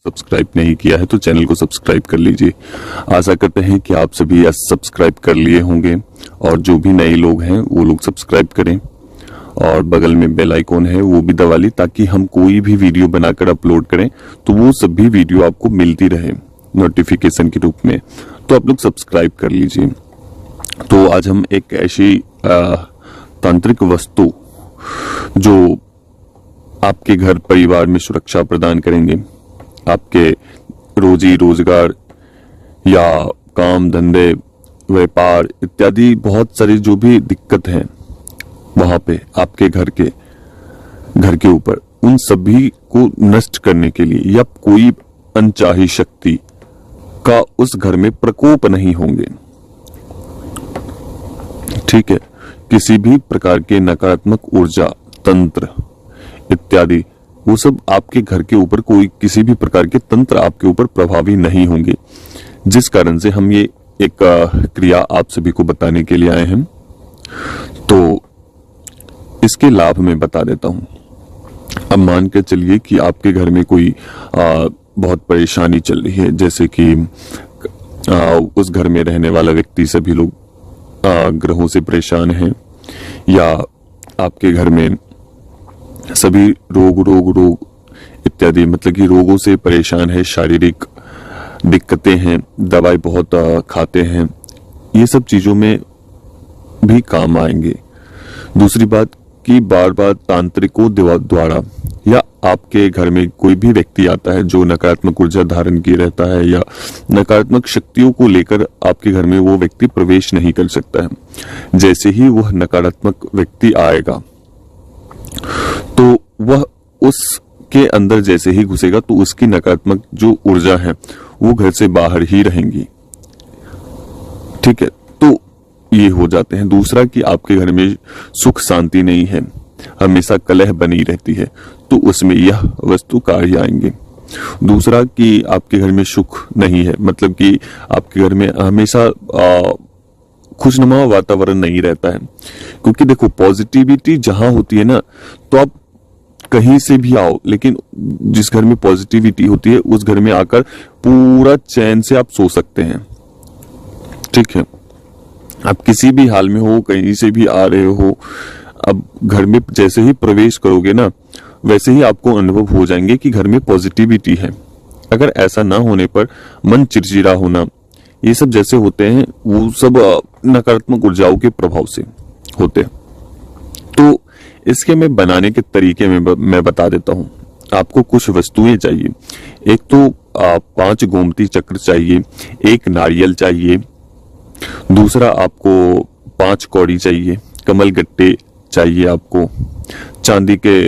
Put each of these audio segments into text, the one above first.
Subscribe नहीं किया है तो चैनल को सब्सक्राइब कर लीजिए। आशा करते हैं कि आप सभी सब्सक्राइब कर लिए होंगे और जो भी नए लोग हैं वो लोग सब्सक्राइब करें और बगल में बेल आइकॉन है वो भी दबा ली, ताकि हम कोई भी वीडियो बनाकर अपलोड करें तो वो सभी वीडियो आपको मिलती रहे नोटिफिकेशन के रूप में। तो आप लोग सब्सक्राइब कर लीजिए। तो आज हम एक ऐसी तांत्रिक वस्तु जो आपके घर परिवार में सुरक्षा प्रदान करेंगे, आपके रोजी रोजगार या काम धंधे व्यापार इत्यादि बहुत सारी जो भी दिक्कत है वहां पे आपके घर के ऊपर, उन सभी को नष्ट करने के लिए या कोई अनचाही शक्ति का उस घर में प्रकोप नहीं होंगे। ठीक है, किसी भी प्रकार के नकारात्मक ऊर्जा तंत्र इत्यादि वो सब आपके घर के ऊपर, कोई किसी भी प्रकार के तंत्र आपके ऊपर प्रभावी नहीं होंगे, जिस कारण से हम ये एक क्रिया आप सभी को बताने के लिए आए हैं। तो इसके लाभ मैं बता देता हूं। अब मान के चलिए कि आपके घर में कोई बहुत परेशानी चल रही है, जैसे कि उस घर में रहने वाला व्यक्ति, सभी लोग ग्रहों से परेशान हैं, या आपके घर में सभी रोग इत्यादि, मतलब कि रोगों से परेशान है, शारीरिक दिक्कतें हैं, दवाई बहुत खाते हैं, ये सब चीजों में भी काम आएंगे। दूसरी बात कि बार बार तांत्रिकों द्वारा या आपके घर में कोई भी व्यक्ति आता है जो नकारात्मक ऊर्जा धारण किए रहता है या नकारात्मक शक्तियों को लेकर आपके घर में वो व्यक्ति प्रवेश नहीं कर सकता है। जैसे ही वह नकारात्मक व्यक्ति आएगा तो वह उसके अंदर जैसे ही घुसेगा तो उसकी नकारात्मक जो ऊर्जा है वो घर से बाहर ही रहेंगी। ठीक है, तो ये हो जाते हैं। दूसरा कि आपके घर में सुख शांति नहीं है, हमेशा कलह बनी रहती है, तो उसमें यह वस्तु कार्य आएंगे। दूसरा कि आपके घर में सुख नहीं है, मतलब कि आपके घर में हमेशा खुशनुमा वातावरण नहीं रहता है, क्योंकि देखो पॉजिटिविटी जहां होती है ना, तो आप कहीं से भी आओ, लेकिन जिस घर में पॉजिटिविटी होती है उस घर में आकर पूरा चैन से आप सो सकते हैं। ठीक है, आप किसी भी हाल में हो, कहीं से भी आ रहे हो, अब घर में जैसे ही प्रवेश करोगे ना, वैसे ही आपको अनुभव हो जाएंगे कि घर में पॉजिटिविटी है। अगर ऐसा ना होने पर मन चिड़चिड़ा होना, ये सब जैसे होते हैं, वो सब नकारात्मक ऊर्जाओं के प्रभाव से होते हैं। तो इसके मैं बनाने के तरीके में मैं बता देता हूं। आपको कुछ वस्तुएं चाहिए। एक तो 5 गोमती चक्र चाहिए, एक नारियल चाहिए, दूसरा आपको 5 कौड़ी चाहिए, कमल गट्टे चाहिए, आपको चांदी के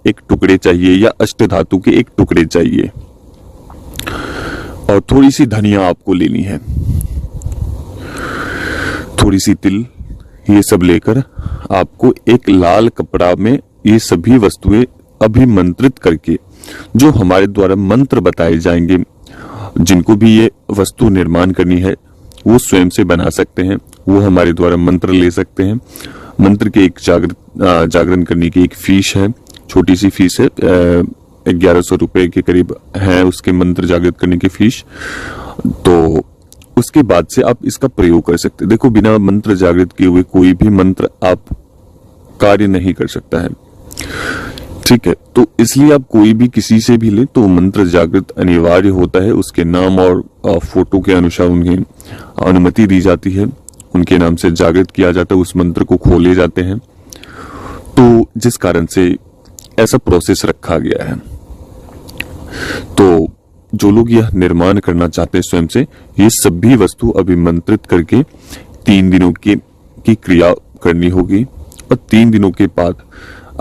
एक टुकड़े चाहिए या अष्ट धातु के एक टुकड़े चाहिए, और थोड़ी सी धनिया आपको लेनी है, थोड़ी सी तिल, ये सब लेकर आपको एक लाल कपड़ा में ये सभी वस्तुएं अभिमंत्रित करके, जो हमारे द्वारा मंत्र बताए जाएंगे, जिनको भी ये वस्तु निर्माण करनी है वो स्वयं से बना सकते हैं, वो हमारे द्वारा मंत्र ले सकते हैं। मंत्र के एक जागरण करने की एक फीस है, छोटी सी फीस है, 1100 रुपए के करीब है उसके मंत्र जागृत करने की फीस। तो उसके बाद से आप इसका प्रयोग कर सकते हैं। देखो, बिना मंत्र जागृत किए हुए कोई भी मंत्र आप कार्य नहीं कर सकता है। ठीक है, तो इसलिए आप कोई भी किसी से भी ले तो मंत्र जागृत अनिवार्य होता है। उसके नाम और फोटो के अनुसार उन्हें अनुमति दी जाती है, उनके नाम से जागृत किया जाता है, उस मंत्र को खोले जाते हैं। तो जिस कारण से ऐसा प्रोसेस रखा गया है। तो जो लोग यह निर्माण करना चाहते हैं स्वयं से, ये सभी वस्तु अभिमंत्रित करके 3 दिनों की क्रिया करनी होगी, और 3 दिनों के बाद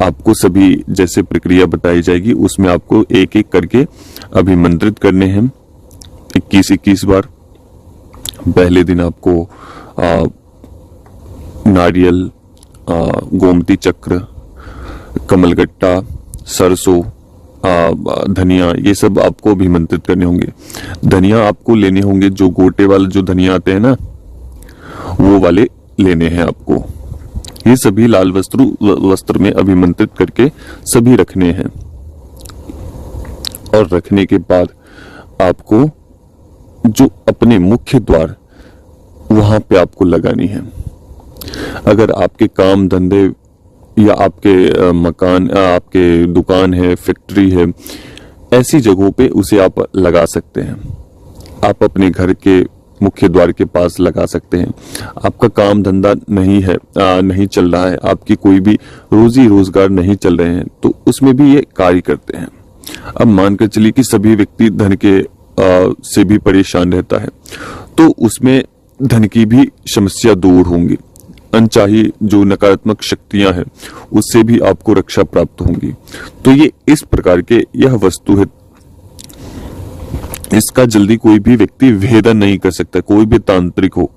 आपको सभी जैसे प्रक्रिया बताई जाएगी उसमें आपको एक एक करके अभिमंत्रित करने हैं 21-21 बार। पहले दिन आपको नारियल, गोमती चक्र, कमलगट्टा, सरसों, धनिया, ये सब आपको अभिमंत्रित करने होंगे। धनिया आपको लेने होंगे, जो गोटे वाले जो धनिया आते हैं ना, वो वाले लेने हैं आपको। ये सभी लाल वस्त्र में अभिमंत्रित करके सभी रखने हैं। और रखने के बाद आपको जो अपने मुख्य द्वार वहां पे आपको लगानी है। अगर आपके काम धंधे या आपके मकान, आपके दुकान है, फैक्ट्री है, ऐसी जगहों पे उसे आप लगा सकते हैं। आप अपने घर के मुख्य द्वार के पास लगा सकते हैं। आपका काम धंधा नहीं है, नहीं चल रहा है, आपकी कोई भी रोजी रोजगार नहीं चल रहे हैं, तो उसमें भी ये कार्य करते हैं। अब मानकर चलिए कि सभी व्यक्ति धन के से भी परेशान रहता है, तो उसमें धन की भी समस्या दूर होंगी। अनचाही जो नकारात्मक शक्तियां हैं उससे भी आपको रक्षा प्राप्त होंगी। तो ये इस प्रकार के यह वस्तु है, इसका जल्दी कोई भी व्यक्ति भेदन नहीं कर सकता। कोई भी तांत्रिक हो,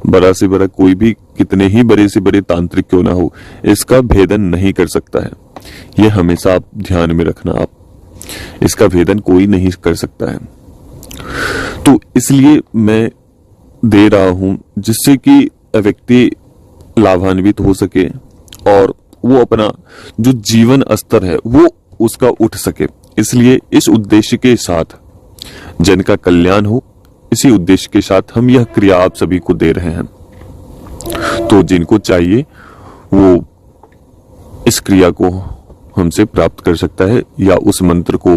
बड़ा से बड़ा कोई भी, कितने ही बड़े से बड़े तांत्रिक क्यों ना हो, इसका भेदन नहीं कर सकता है। यह हमेशा आप ध्यान में रखना, आप इसका भेदन कोई नहीं कर सकता है। तो इसलिए मैं दे रहा हूं जिससे कि व्यक्ति लाभान्वित हो सके और वो अपना जो जीवन स्तर है वो उसका उठ सके। इसलिए इस उद्देश्य के साथ, जन का कल्याण हो, इसी उद्देश्य के साथ हम यह क्रिया आप सभी को दे रहे हैं। तो जिनको चाहिए वो इस क्रिया को हमसे प्राप्त कर सकता है या उस मंत्र को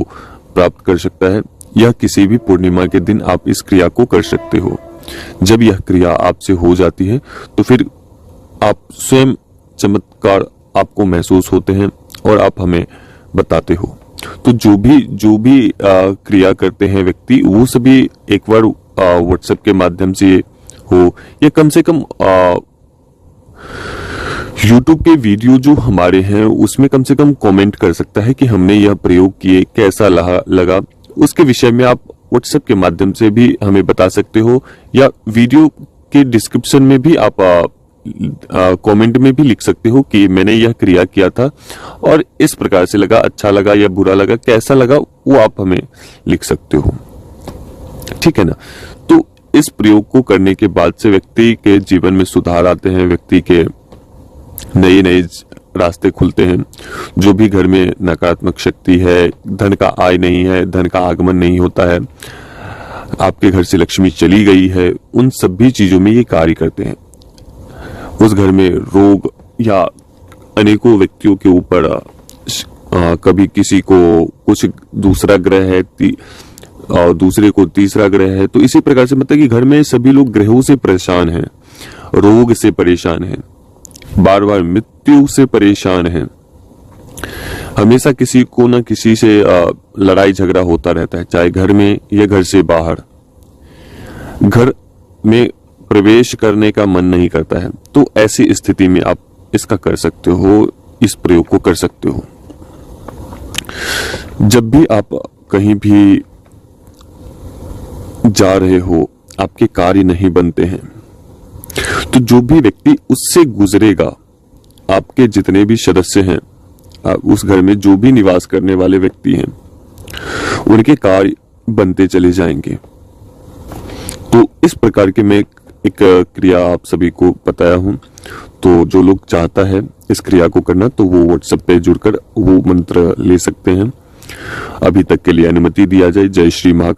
प्राप्त कर सकता है, या किसी भी पूर्णिमा के दिन आप इस क्रिया को कर सकते हो। जब यह क्रिया आपसे हो जाती है तो फिर आप स्वयं चमत्कार आपको महसूस होते हैं और आप हमें बताते हो। तो जो भी क्रिया करते हैं व्यक्ति, वो सभी एक बार व्हाट्सएप के माध्यम से हो या कम से कम यूट्यूब के वीडियो जो हमारे हैं उसमें कम से कम कमेंट कर सकता है कि हमने यह प्रयोग किए, कैसा लगा। उसके विषय में आप व्हाट्सएप के माध्यम से भी हमें बता सकते हो, या वीडियो के डिस्क्रिप्शन में भी आप कमेंट में भी लिख सकते हो कि मैंने यह क्रिया किया था और इस प्रकार से लगा, अच्छा लगा या बुरा लगा, कैसा लगा, वो आप हमें लिख सकते हो। ठीक है ना। तो इस प्रयोग को करने के बाद से व्यक्ति के जीवन में सुधार आते हैं, व्यक्ति के नए नए रास्ते खुलते हैं। जो भी घर में नकारात्मक शक्ति है, धन का आय नहीं है, धन का आगमन नहीं होता है, आपके घर से लक्ष्मी चली गई है, उन सभी चीजों में ये कार्य करते हैं। उस घर में रोग या अनेकों व्यक्तियों के ऊपर कभी किसी को कुछ दूसरा ग्रह है और दूसरे को तीसरा ग्रह है, तो इसी प्रकार से मतलब कि घर में सभी लोग ग्रहों से परेशान हैं, रोग से परेशान हैं, बार बार मृत्यु से परेशान हैं, हमेशा किसी को न किसी से लड़ाई झगड़ा होता रहता है, चाहे घर में या घर से बाहर। घर में प्रवेश करने का मन नहीं करता है। तो ऐसी स्थिति में आप इसका कर सकते हो, इस प्रयोग को कर सकते हो। जब भी आप कहीं भी जा रहे हो, आपके कार्य नहीं बनते हैं, तो जो भी व्यक्ति उससे गुजरेगा, आपके जितने भी सदस्य हैं, उस घर में जो भी निवास करने वाले व्यक्ति हैं, उनके कार्य बनते चले जाएंगे। तो इस प्रकार के मैं एक क्रिया आप सभी को बताया हूं। तो जो लोग चाहता है इस क्रिया को करना, तो वो व्हाट्सएप पे जुड़कर वो मंत्र ले सकते हैं। अभी तक के लिए अनुमति दिया जाए। जय श्री महाकाल।